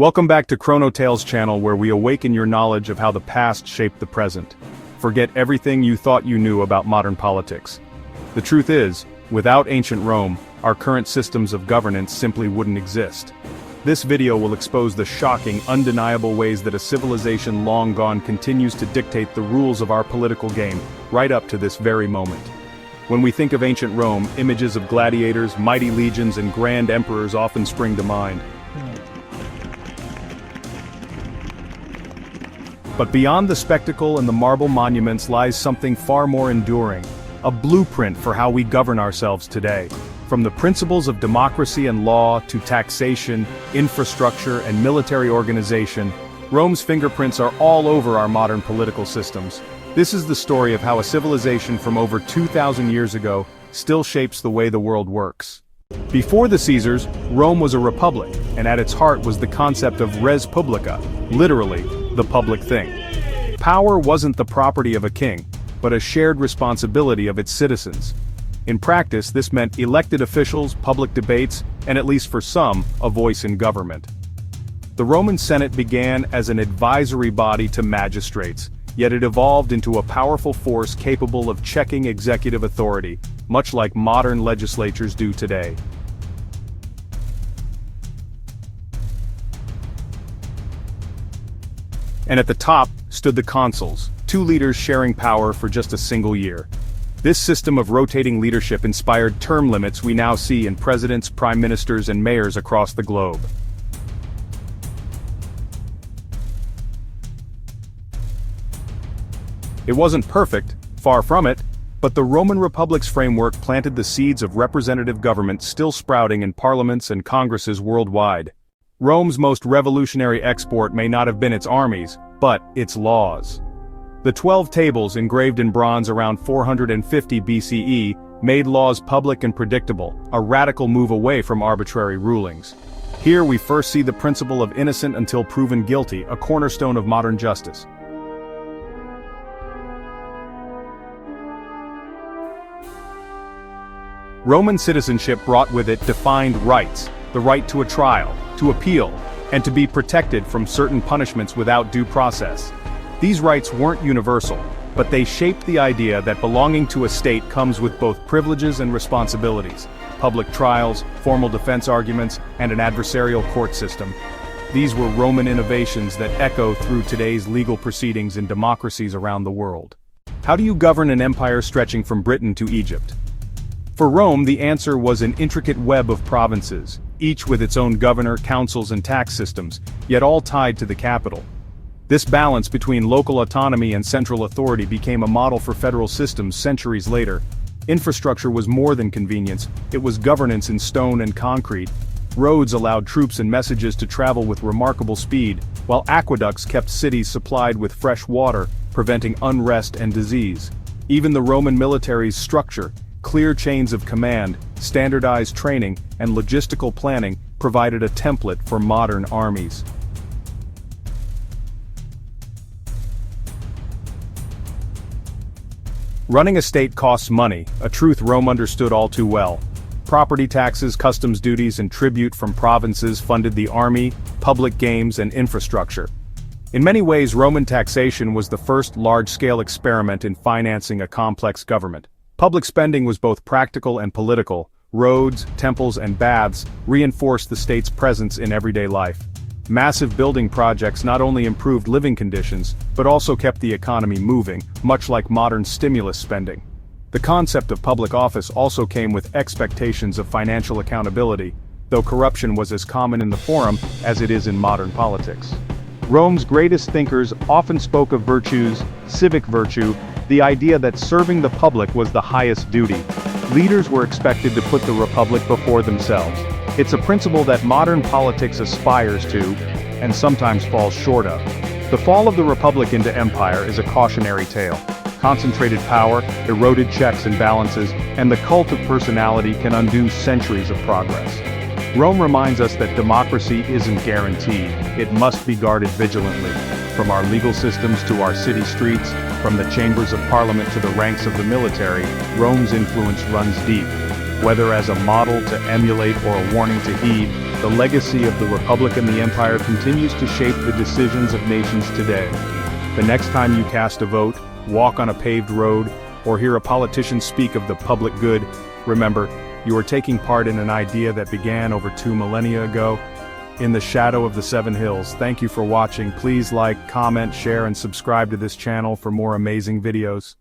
Welcome back to Chrono Tales channel, where we awaken your knowledge of how the past shaped the present. Forget everything you thought you knew about modern politics. The truth is, without ancient Rome, our current systems of governance simply wouldn't exist. This video will expose the shocking, undeniable ways that a civilization long gone continues to dictate the rules of our political game, right up to this very moment. When we think of ancient Rome, images of gladiators, mighty legions, and grand emperors often spring to mind. But beyond the spectacle and the marble monuments lies something far more enduring, a blueprint for how we govern ourselves today. From the principles of democracy and law to taxation, infrastructure, and military organization, Rome's fingerprints are all over our modern political systems. This is the story of how a civilization from over 2,000 years ago still shapes the way the world works. Before the Caesars, Rome was a republic, and at its heart was the concept of Res Publica, literally, the public thing. Power wasn't the property of a king, but a shared responsibility of its citizens. In practice, this meant elected officials, public debates, and at least for some, a voice in government. The Roman Senate began as an advisory body to magistrates, yet it evolved into a powerful force capable of checking executive authority, much like modern legislatures do today. And at the top stood the consuls, two leaders sharing power for just a single year. This system of rotating leadership inspired term limits we now see in presidents, prime ministers, and mayors across the globe. It wasn't perfect, far from it, but the Roman Republic's framework planted the seeds of representative government still sprouting in parliaments and congresses worldwide. Rome's most revolutionary export may not have been its armies, but its laws. The 12 tables engraved in bronze around 450 BCE made laws public and predictable, a radical move away from arbitrary rulings. Here we first see the principle of innocent until proven guilty, a cornerstone of modern justice. Roman citizenship brought with it defined rights, the right to a trial, to appeal, and to be protected from certain punishments without due process. These rights weren't universal, but they shaped the idea that belonging to a state comes with both privileges and responsibilities, public trials, formal defense arguments, and an adversarial court system. These were Roman innovations that echo through today's legal proceedings in democracies around the world. How do you govern an empire stretching from Britain to Egypt? For Rome, the answer was an intricate web of provinces, each with its own governor, councils, and tax systems, yet all tied to the capital. This balance between local autonomy and central authority became a model for federal systems centuries later. Infrastructure was more than convenience, it was governance in stone and concrete. Roads allowed troops and messages to travel with remarkable speed, while aqueducts kept cities supplied with fresh water, preventing unrest and disease. Even the Roman military's structure, clear chains of command, standardized training, and logistical planning provided a template for modern armies. Running a state costs money, a truth Rome understood all too well. Property taxes, customs duties, and tribute from provinces funded the army, public games, and infrastructure. In many ways, Roman taxation was the first large-scale experiment in financing a complex government. Public spending was both practical and political. Roads, temples, and baths reinforced the state's presence in everyday life. Massive building projects not only improved living conditions, but also kept the economy moving, much like modern stimulus spending. The concept of public office also came with expectations of financial accountability, though corruption was as common in the forum as it is in modern politics. Rome's greatest thinkers often spoke of virtues, civic virtue, the idea that serving the public was the highest duty. Leaders were expected to put the republic before themselves. It's a principle that modern politics aspires to, and sometimes falls short of. The fall of the republic into empire is a cautionary tale. Concentrated power, eroded checks and balances, and the cult of personality can undo centuries of progress. Rome reminds us that democracy isn't guaranteed, it must be guarded vigilantly. From our legal systems to our city streets, from the chambers of parliament to the ranks of the military, Rome's influence runs deep. Whether as a model to emulate or a warning to heed, the legacy of the Republic and the Empire continues to shape the decisions of nations today. The next time you cast a vote, walk on a paved road, or hear a politician speak of the public good, remember, you are taking part in an idea that began over 2 millennia ago. In the shadow of the 7 hills. Thank you for watching. Please like, comment, share, and subscribe to this channel for more amazing videos.